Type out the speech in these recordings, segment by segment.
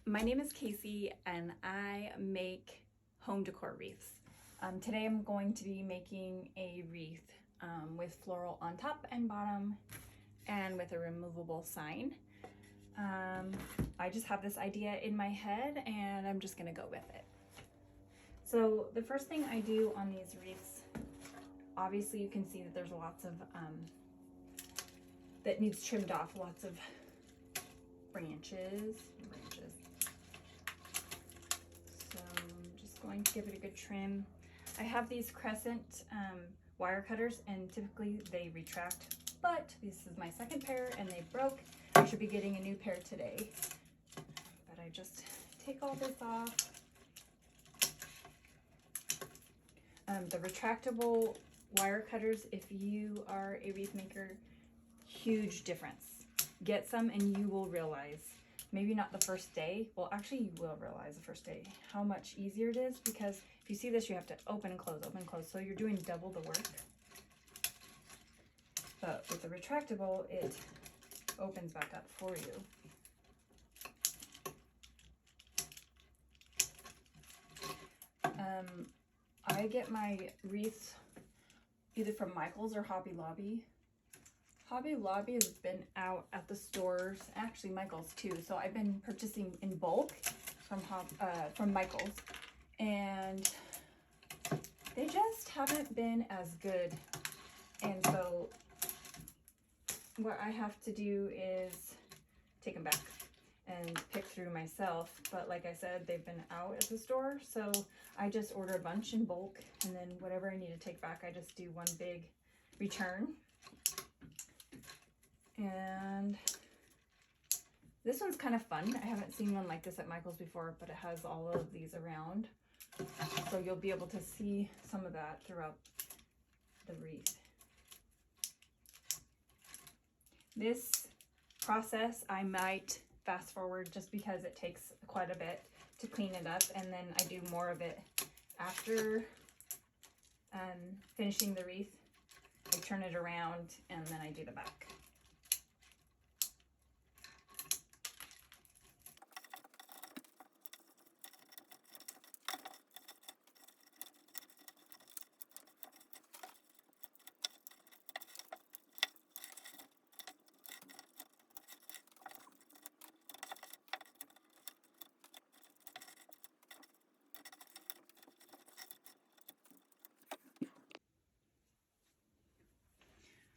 My name is Casey and I make home decor wreaths. Today I'm going to be making a wreath with floral on top and bottom and with a removable sign. I just have this idea in my head and I'm just gonna go with it. So the first thing I do on these wreaths, obviously you can see that there's lots of, that needs trimmed off, lots of branches. So I'm just going to give it a good trim. I have these crescent wire cutters and typically they retract, but this is my second pair and they broke. I should be getting a new pair today. But I just take all this off. The retractable wire cutters, if you are a wreath maker, huge difference. Get some and you will realize, maybe not the first day, well actually you will realize the first day how much easier it is, because if you see this you have to open and close, so you're doing double the work. But with the retractable it opens back up for you. I get my wreaths either from Michael's or Hobby Lobby. Hobby Lobby has been out at the stores, actually Michael's too. So I've been purchasing in bulk from Michael's, and they just haven't been as good. And so what I have to do is take them back and pick through myself. But like I said, they've been out at the store, so I just order a bunch in bulk, and then whatever I need to take back, I just do one big return. And this one's kind of fun. I haven't seen one like this at Michael's before, but it has all of these around. So you'll be able to see some of that throughout the wreath. This process I might fast forward just because it takes quite a bit to clean it up, and then I do more of it after finishing the wreath. I turn it around and then I do the back.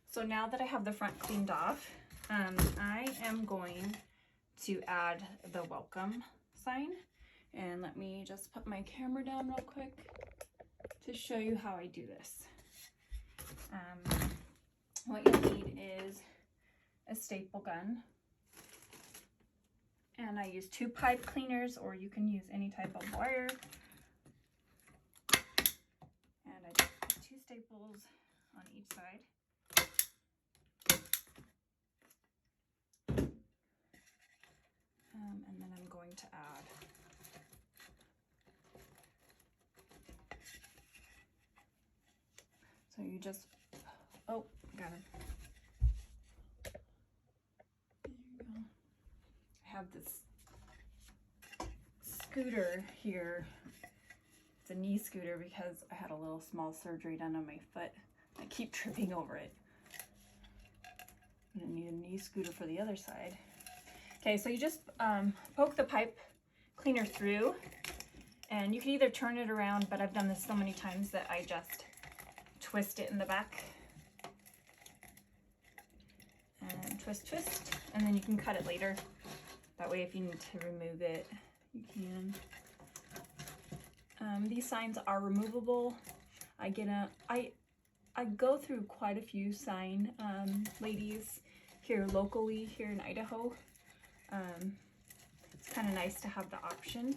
So now that I have the front cleaned off, I am going to add the welcome sign. And let me just put my camera down real quick to show you how I do this. What you need is a staple gun. And I use 2 pipe cleaners, or you can use any type of wire. And I just put 2 staples on each side. And then I'm going to add so you just, oh, got it. There you go. I have this scooter here. It's a knee scooter because I had a little small surgery done on my foot. I keep tripping over it. I'm gonna need a knee scooter for the other side. Okay, so you just poke the pipe cleaner through, and you can either turn it around, but I've done this so many times that I just twist it in the back. And twist, and then you can cut it later. That way if you need to remove it, you can. These signs are removable. I go through quite a few sign ladies here locally, here in Idaho. It's kind of nice to have the option.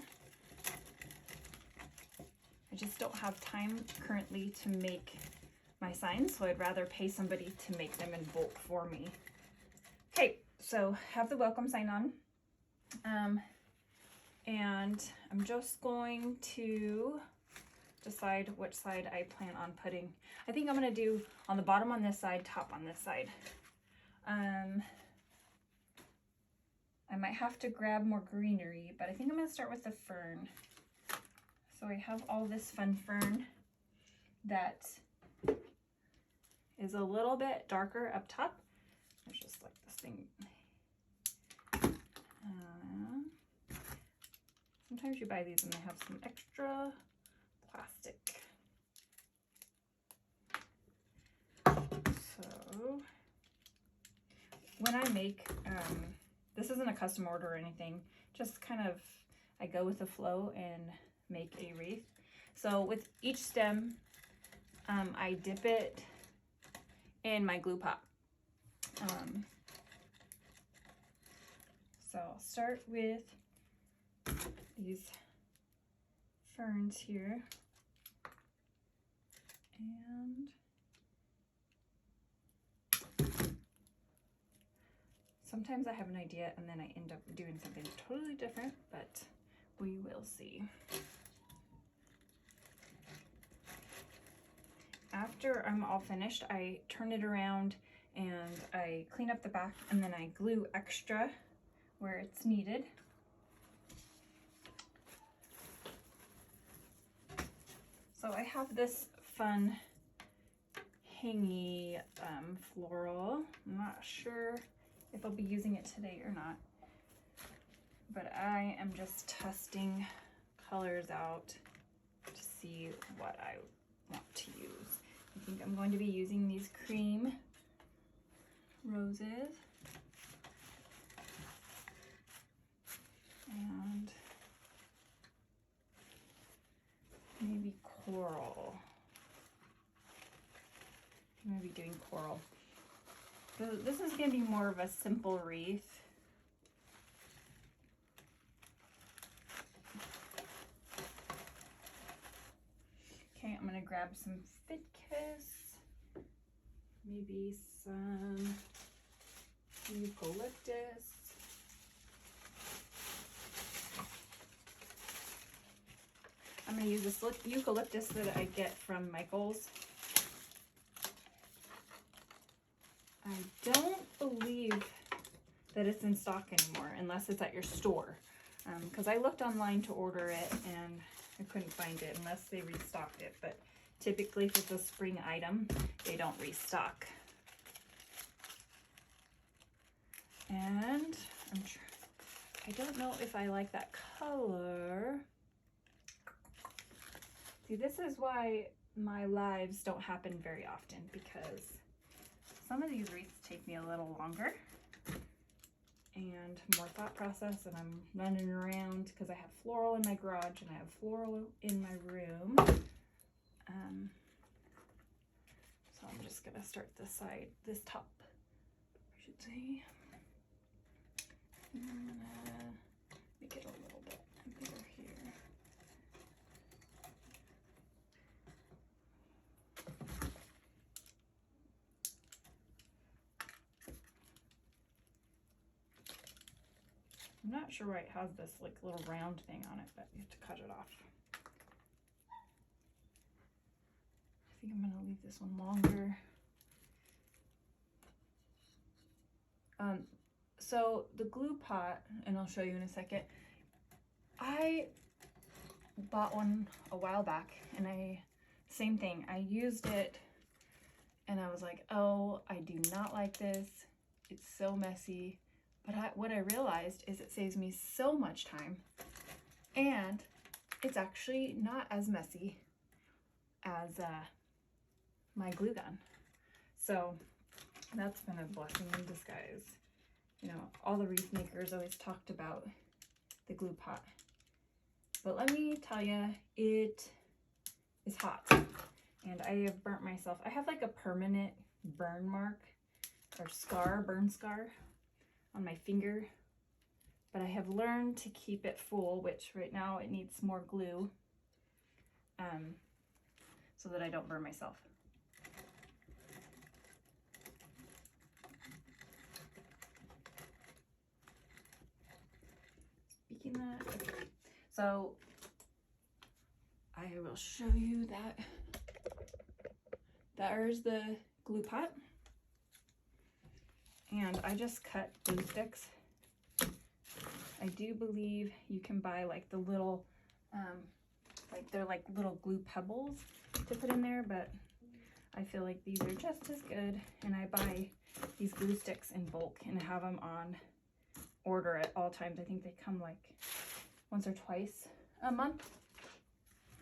I just don't have time currently to make my signs, so I'd rather pay somebody to make them in bulk for me. Okay, so have the welcome sign on. And I'm just going to decide which side I plan on putting. I think I'm going to do on the bottom on this side, top on this side. I might have to grab more greenery, but I think I'm gonna start with the fern. So I have all this fun fern that is a little bit darker up top. There's just like this thing. Sometimes you buy these and they have some extra plastic. So when I make, this isn't a custom order or anything, just kind of, I go with the flow and make a wreath. So with each stem, I dip it in my glue pot. So I'll start with these ferns here, and sometimes I have an idea and then I end up doing something totally different, but we will see. After I'm all finished, I turn it around and I clean up the back, and then I glue extra where it's needed. So I have this fun hangy floral. I'm not sure if I'll be using it today or not, but I am just testing colors out to see what I want to use. I think I'm going to be using these cream roses and maybe coral. I'm going to be doing coral. So this is going to be more of a simple wreath. Okay, I'm going to grab some Fit Kiss, maybe some eucalyptus. I'm going to use this eucalyptus that I get from Michael's. I don't believe that it's in stock anymore unless it's at your store, because I looked online to order it and I couldn't find it unless they restocked it, but typically if it's a spring item, they don't restock. And I don't know if I like that color. See, this is why my lives don't happen very often, because some of these wreaths take me a little longer and more thought process, and I'm running around because I have floral in my garage and I have floral in my room. So I'm just gonna start this top, I should say. And I'm gonna make it a little bit bigger here. I'm not sure why it has this like little round thing on it, but you have to cut it off. I think I'm gonna leave this one longer. So the glue pot, and I'll show you in a second, I bought one a while back, and same thing, I used it and I was like, oh, I do not like this. It's so messy. But what I realized is it saves me so much time, and it's actually not as messy as my glue gun. So that's been a blessing in disguise. You know, all the wreath makers always talked about the glue pot. But let me tell you, it is hot. And I have burnt myself. I have like a permanent burn mark or scar, burn scar on my finger. But I have learned to keep it full, which right now it needs more glue, so that I don't burn myself. Speaking that, okay. So I will show you that. There's the glue pot. And I just cut glue sticks I do believe you can buy like the little, like they're like little glue pebbles to put in there, but I feel like these are just as good. And I buy these glue sticks in bulk and have them on order at all times. I think they come like once or twice a month,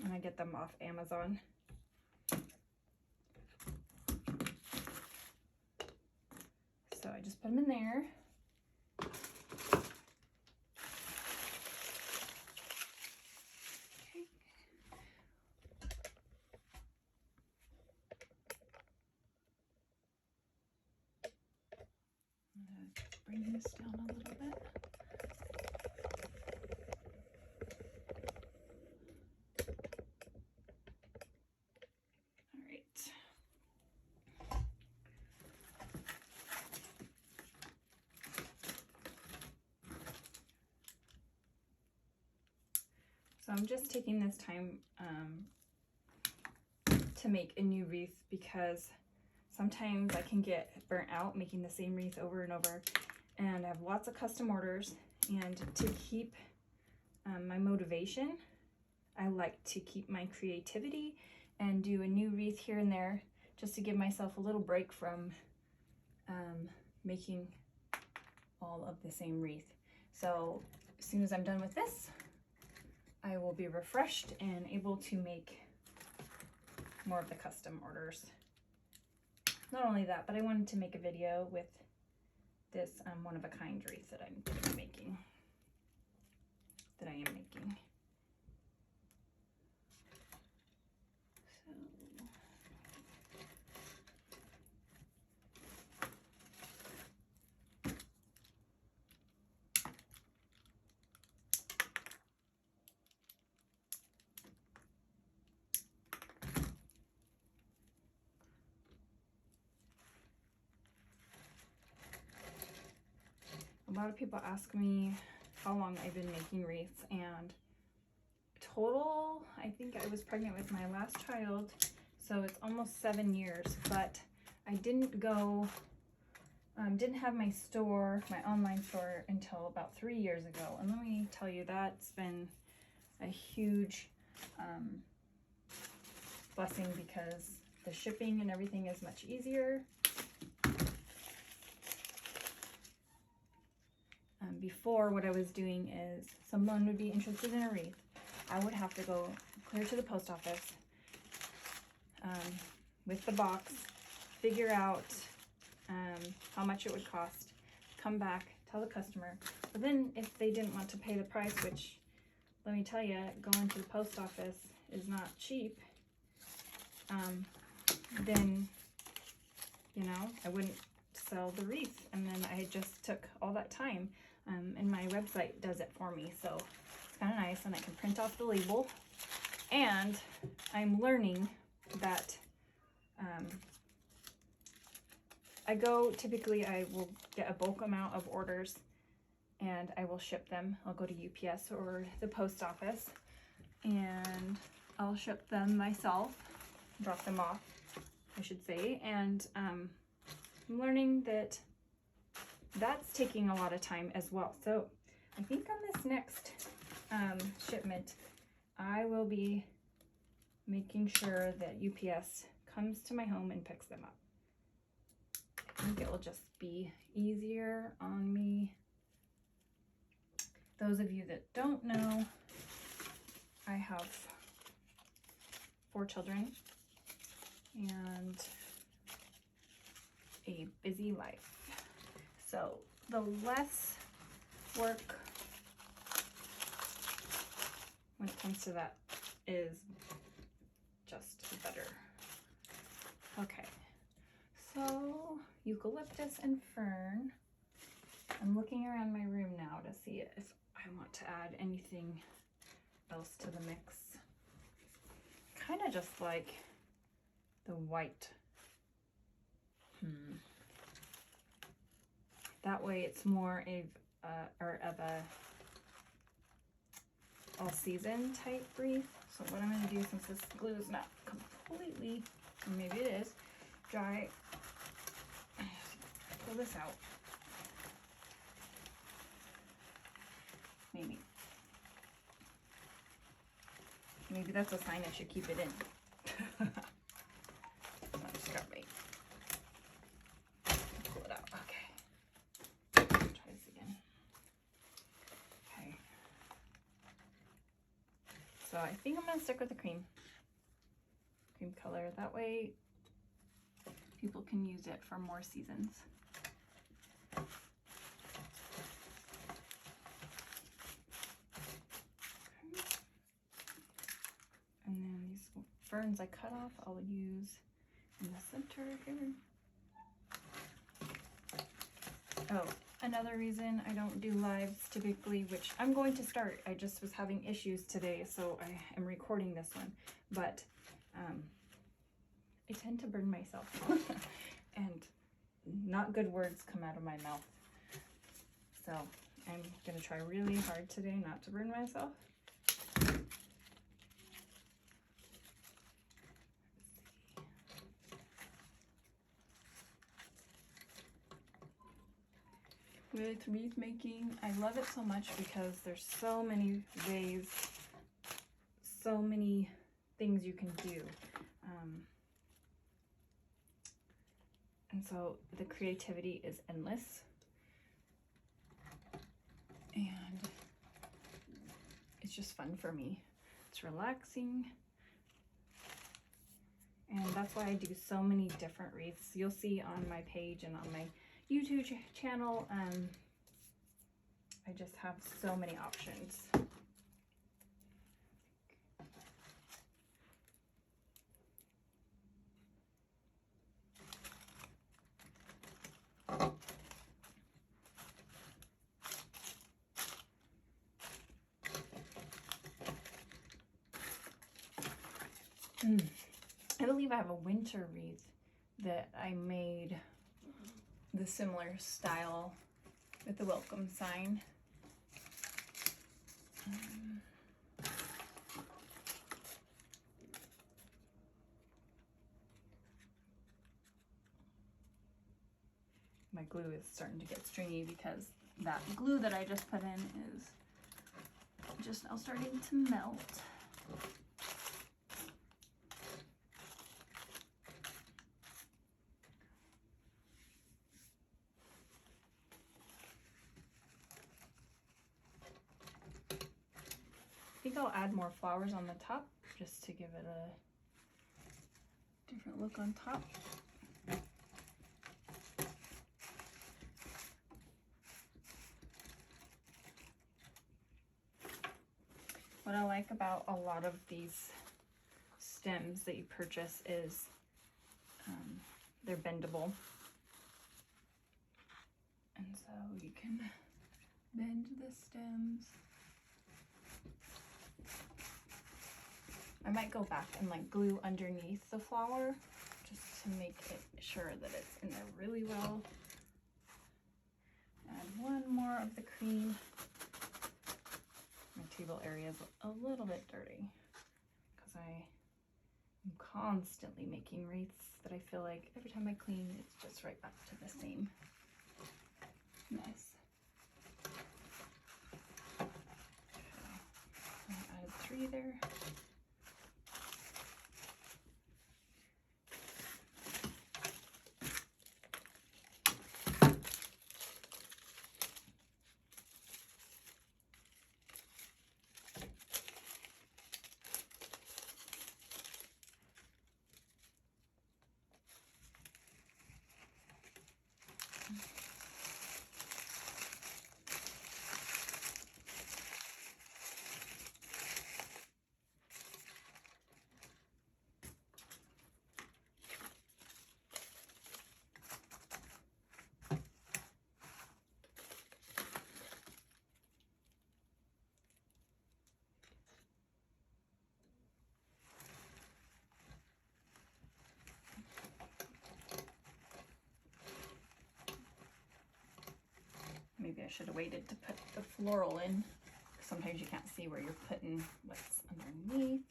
and I get them off Amazon. So I just put them in there. Bring this down a little bit. All right. So I'm just taking this time to make a new wreath because sometimes I can get burnt out making the same wreath over and over. And I have lots of custom orders, and to keep my motivation, I like to keep my creativity and do a new wreath here and there just to give myself a little break from making all of the same wreath. So as soon as I'm done with this, I will be refreshed and able to make more of the custom orders. Not only that, but I wanted to make a video with this one-of-a-kind wreath that I am making. A lot of people ask me how long I've been making wreaths, and total, I think I was pregnant with my last child, so it's almost 7 years, but I didn't go, didn't have my store, my online store, until about 3 years ago. And let me tell you, that's been a huge blessing because the shipping and everything is much easier. Before, what I was doing is someone would be interested in a wreath. I would have to go clear to the post office with the box, figure out how much it would cost, come back, tell the customer. But then if they didn't want to pay the price, which let me tell you, going to the post office is not cheap, then, you know, I wouldn't sell the wreath. And then I just took all that time, and my website does it for me. So it's kind of nice, and I can print off the label. And I'm learning that typically I will get a bulk amount of orders and I will ship them. I'll go to UPS or the post office and I'll ship them myself, drop them off, I should say. And I'm learning that that's taking a lot of time as well. So I think on this next shipment, I will be making sure that UPS comes to my home and picks them up. I think it will just be easier on me. Those of you that don't know, I have 4 children and a busy life. So the less work when it comes to that is just better. Okay, so eucalyptus and fern. I'm looking around my room now to see if I want to add anything else to the mix. Kind of just like the white. That way it's more of a all season type wreath. So what I'm going to do, since this glue is not completely, or maybe it is, dry, pull this out. Maybe that's a sign I should keep it in. I'll just grab my, pull it out. Okay. Try this again. Okay. So I think I'm gonna stick with the cream color. That way people can use it for more seasons. And then these ferns I cut off, I'll use in the center here. Oh, another reason I don't do lives typically, which I'm going to start. I just was having issues today, so I am recording this one. But I tend to burn myself. And not good words come out of my mouth. So I'm gonna try really hard today not to burn myself. With wreath making, I love it so much because there's so many ways, so many things you can do. And so the creativity is endless. And it's just fun for me. It's relaxing. And that's why I do so many different wreaths. You'll see on my page and on my YouTube channel, I just have so many options. I believe I have a winter wreath that I made the similar style with the welcome sign. My glue is starting to get stringy because that glue that I just put in is just now starting to melt. I think I'll add more flowers on the top just to give it a different look on top. What I like about a lot of these stems that you purchase is they're bendable. And so you can bend the stems. I might go back and like glue underneath the flower just to make it sure that it's in there really well. Add one more of the cream. My table area is a little bit dirty because I am constantly making wreaths that I feel like every time I clean, it's just right back to the same mess. I added 3 there. Maybe I should have waited to put the floral in. Sometimes you can't see where you're putting what's underneath.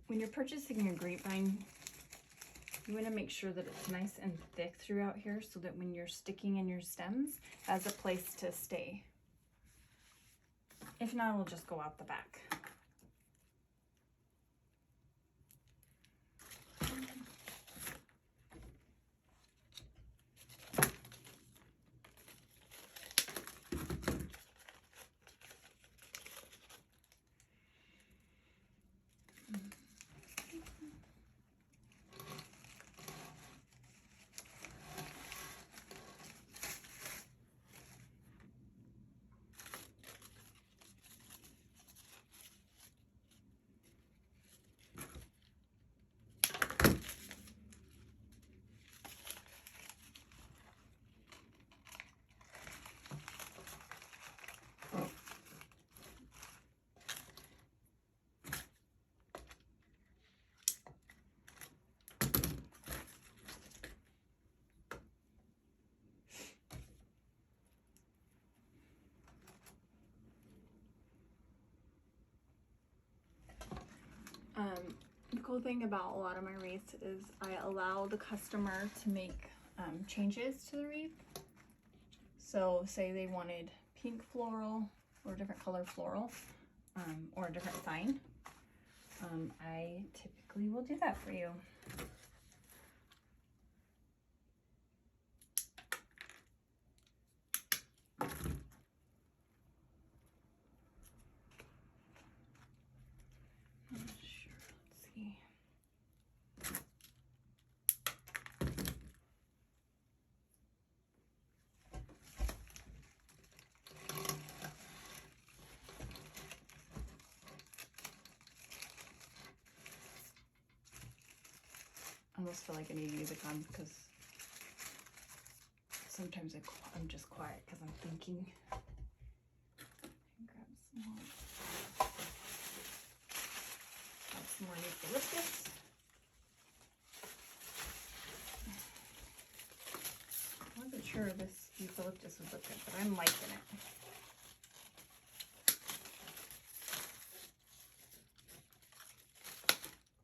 When you're purchasing your grapevine, You want to make sure that it's nice and thick throughout here so that when you're sticking in your stems, it has a place to stay. If not, it'll just go out the back. The cool thing about a lot of my wreaths is I allow the customer to make changes to the wreath. So say they wanted pink floral or a different color floral or a different sign. I typically will do that for you. I almost feel like I need music on because sometimes I'm just quiet because I'm thinking. Grab some more eucalyptus. I wasn't sure this eucalyptus would look good, but I'm liking it.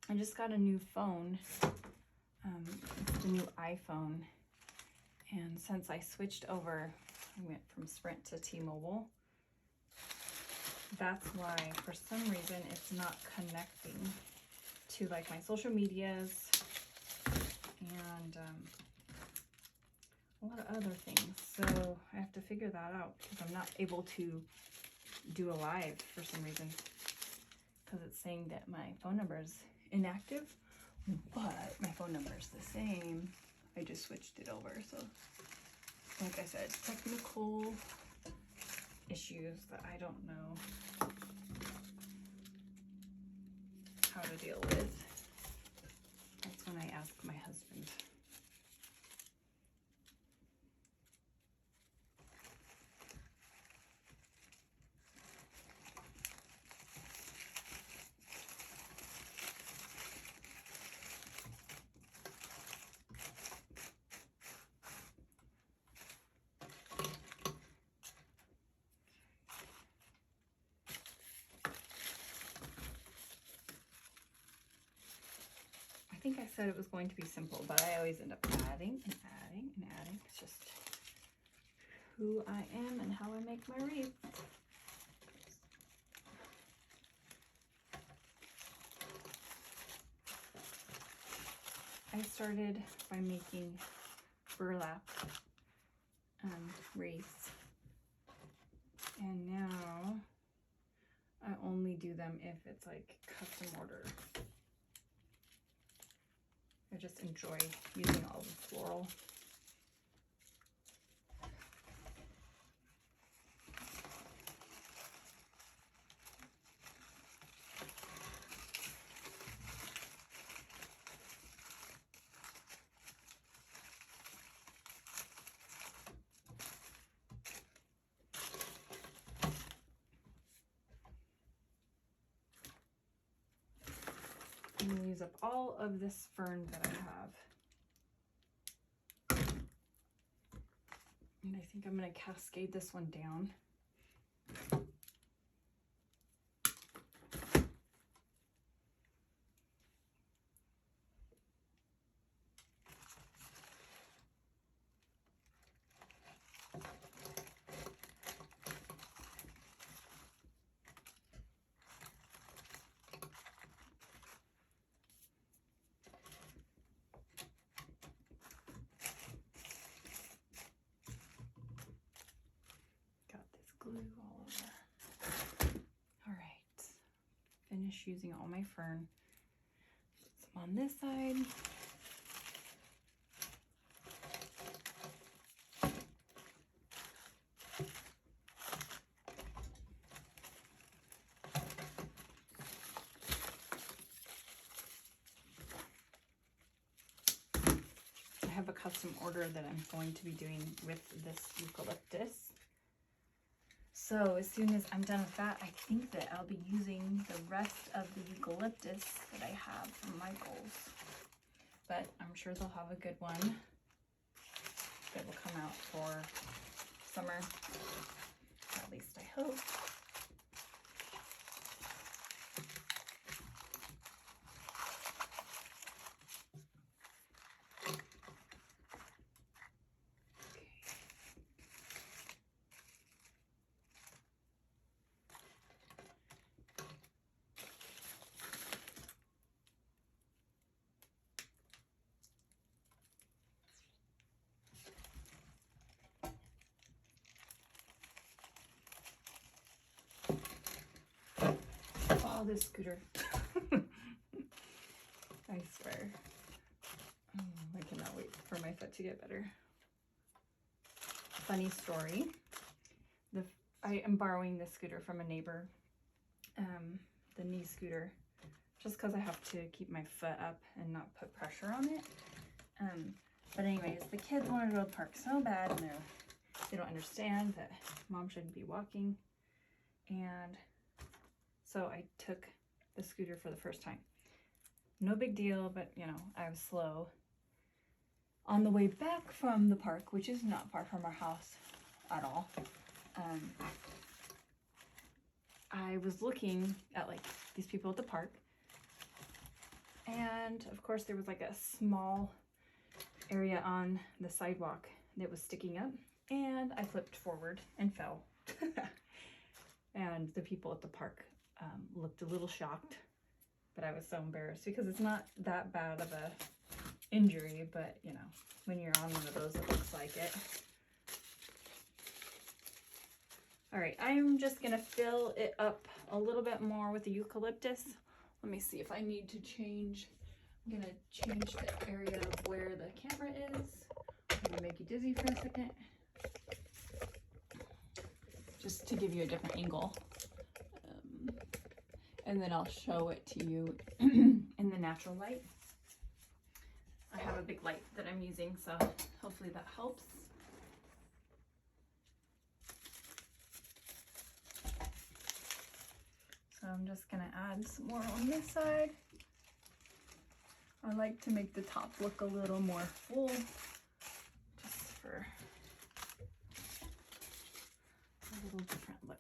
I just got a new phone. It's the new iPhone, and since I switched over, I went from Sprint to T-Mobile. That's why, for some reason, it's not connecting to like my social medias and a lot of other things. So I have to figure that out because I'm not able to do a live for some reason because it's saying that my phone number is inactive. But my phone number is the same. I just switched it over. So, like I said, technical issues that I don't know how to deal with. That's when I ask my husband. I think I said it was going to be simple, but I always end up adding and adding and adding. It's just who I am and how I make my wreath. I started by making burlap wreaths, and now I only do them if it's like custom order. I just enjoy using all the floral. I'm going to use up all of this fern that I have. And I think I'm going to cascade this one down. finish using all my fern. Put some on this side. I have a custom order that I'm going to be doing with this eucalyptus. So as soon as I'm done with that, I think that I'll be using the rest of the eucalyptus that I have from Michael's. But I'm sure they'll have a good one that will come out for summer. At least I hope. Oh, this scooter. I swear. I cannot wait for my foot to get better. Funny story. I am borrowing this scooter from a neighbor, the knee scooter, just because I have to keep my foot up and not put pressure on it. But anyways, the kids want to go to the park so bad, and they don't understand that mom shouldn't be walking. And so I took the scooter for the first time. No big deal, but you know, I was slow. On the way back from the park, which is not far from our house at all, I was looking at like these people at the park, and of course there was like a small area on the sidewalk that was sticking up, and I flipped forward and fell. And the people at the park looked a little shocked, but I was so embarrassed because it's not that bad of a injury, but you know, when you're on one of those, it looks like it. All right, I'm just gonna fill it up a little bit more with the eucalyptus. Let me see if I need to change. I'm gonna change the area of where the camera is. I'm gonna make you dizzy for a second, just to give you a different angle. And then I'll show it to you in the natural light. I have a big light that I'm using, so hopefully that helps. So I'm just gonna add some more on this side. I like to make the top look a little more full, just for a little different look.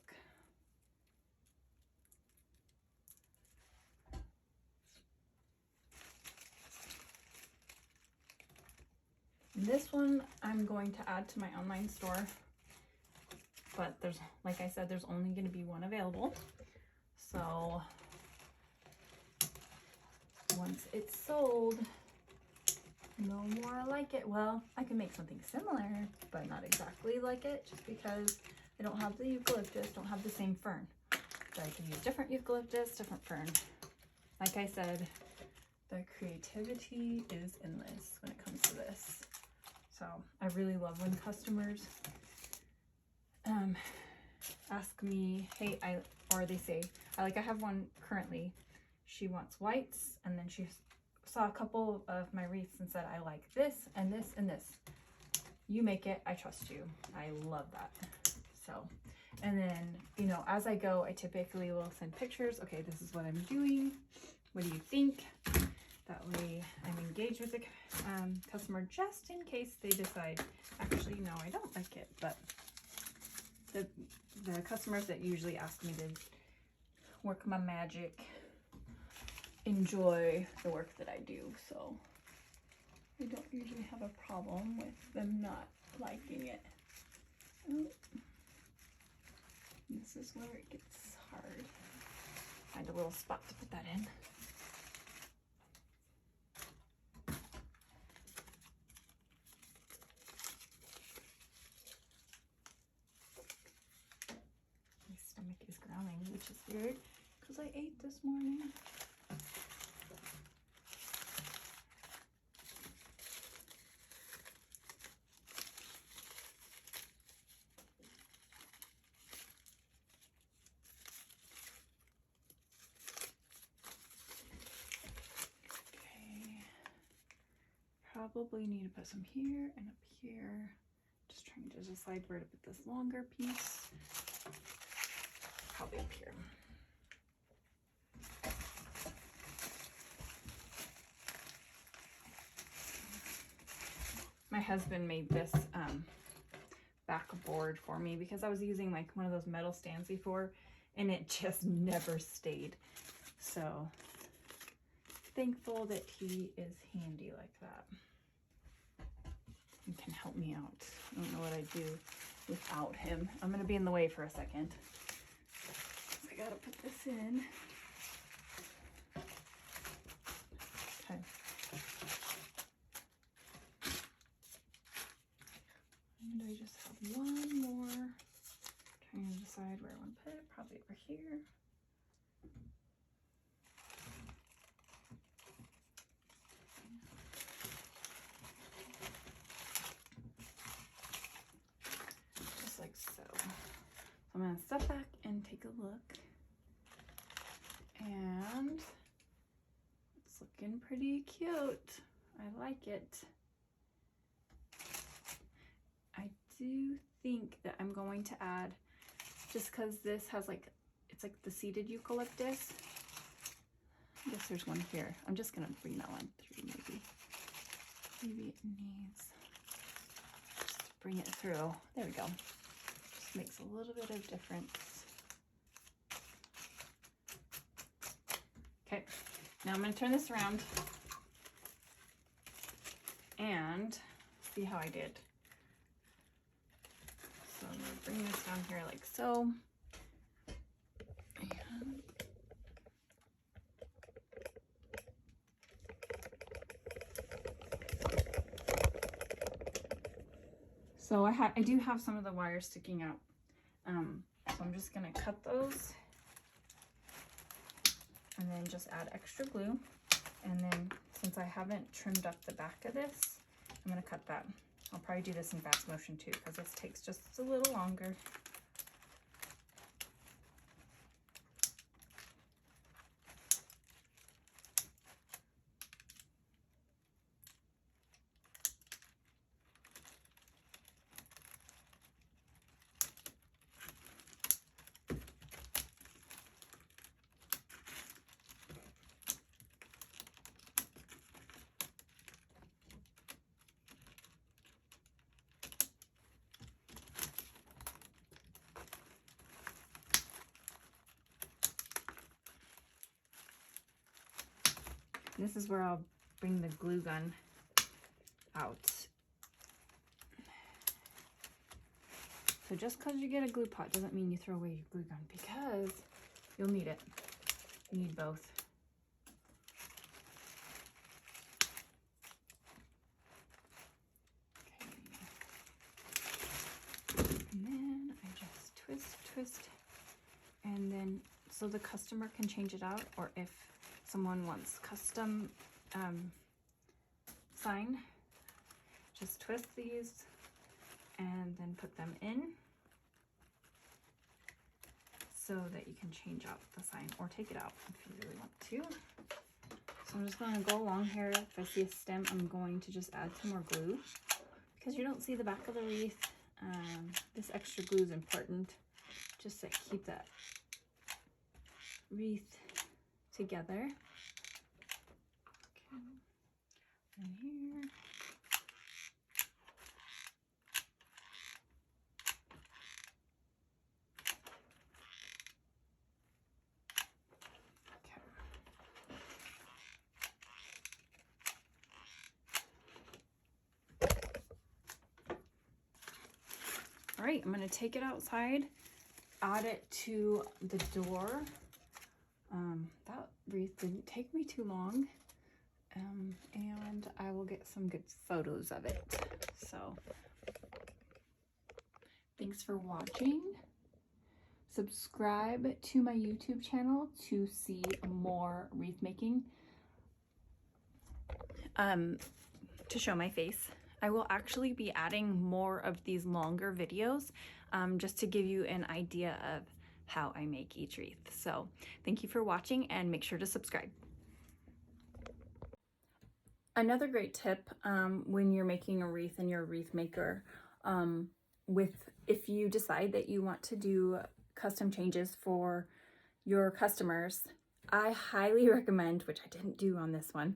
This one I'm going to add to my online store, but there's, like I said, there's only going to be one available. So once it's sold, no more like it. Well, I can make something similar, but not exactly like it, just because I don't have the eucalyptus, don't have the same fern. So I can use different eucalyptus, different fern. Like I said, the creativity is endless when it comes to this. So I really love when customers ask me, hey, or they say, I have one currently, she wants whites, and then she saw a couple of my wreaths and said, I like this and this and this. You make it, I trust you. I love that. So, and then, you know, as I go, I typically will send pictures. Okay, this is what I'm doing. What do you think? That way I'm engaged with the customer, just in case they decide, actually, no, I don't like it. But the customers that usually ask me to work my magic enjoy the work that I do. So I don't usually have a problem with them not liking it. Oh. This is where it gets hard. Find a little spot to put that in. My stomach is growling, which is weird because I ate this morning. Probably need to put some here and up here. Just trying to decide where to put this longer piece. Probably up here. My husband made this back board for me because I was using like one of those metal stands before and it just never stayed. So thankful that he is handy like that. He can help me out. I don't know what I'd do without him. I'm gonna be in the way for a second. I gotta put this in. Okay. And I just have one more. Trying to decide where I want to put it. Probably over here. Just like so. So I'm going to step back and take a look. And it's looking pretty cute. I like it. I do think that I'm going to add, just because this has like, it's like the seeded eucalyptus. I guess there's one here. I'm just gonna bring that one through maybe. Maybe it needs just to bring it through. There we go. Just makes a little bit of difference. Okay, now I'm gonna turn this around and see how I did. So I'm going to bring this down here like so. And so I do have some of the wires sticking out. So I'm just going to cut those and then just add extra glue. And then since I haven't trimmed up the back of this, I'm going to cut that. I'll probably do this in fast motion too, because this takes just a little longer. This is where I'll bring the glue gun out. So just because you get a glue pot doesn't mean you throw away your glue gun, because you'll need it. You need both. Okay. And then I just twist, and then so the customer can change it out, or if someone wants custom sign, just twist these and then put them in so that you can change out the sign or take it out if you really want to. So I'm just going to go along here. If I see a stem, I'm going to just add some more glue because you don't see the back of the wreath. This extra glue is important just to keep that wreath together. Okay. And here. Okay. All right, I'm going to take it outside, add it to the door. That wreath didn't take me too long, and I will get some good photos of it. So thanks for watching. Subscribe to my YouTube channel to see more wreath making. To show my face, I will actually be adding more of these longer videos just to give you an idea of how I make each wreath. So thank you for watching, and make sure to subscribe. Another great tip when you're making a wreath and you're a wreath maker, if you decide that you want to do custom changes for your customers, I highly recommend, which I didn't do on this one,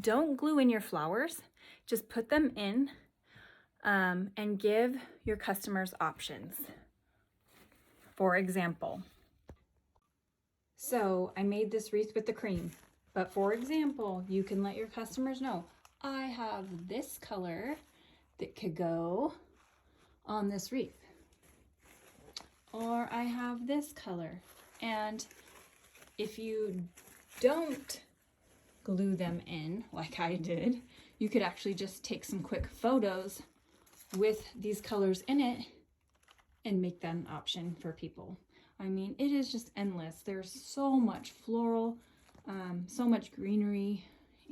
don't glue in your flowers. Just put them in and give your customers options. For example, so I made this wreath with the cream, but for example, you can let your customers know, I have this color that could go on this wreath, or I have this color. And if you don't glue them in like I did, you could actually just take some quick photos with these colors in it and make that an option for people. I mean, it is just endless. There's so much floral, so much greenery,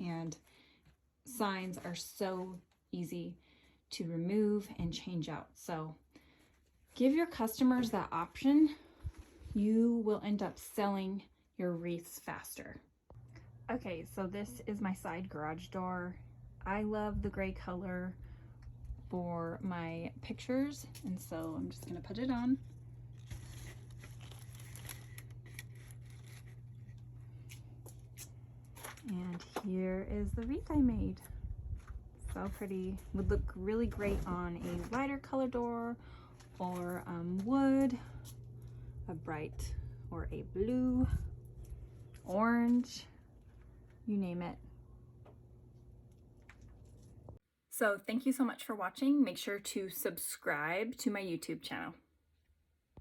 and signs are so easy to remove and change out. So give your customers that option. You will end up selling your wreaths faster. Okay, so this is my side garage door. I love the gray color for my pictures, and so I'm just gonna put it on. And here is the wreath I made. So pretty. Would look really great on a lighter color door, or wood, a bright, or a blue, orange, you name it. So thank you so much for watching. Make sure to subscribe to my YouTube channel.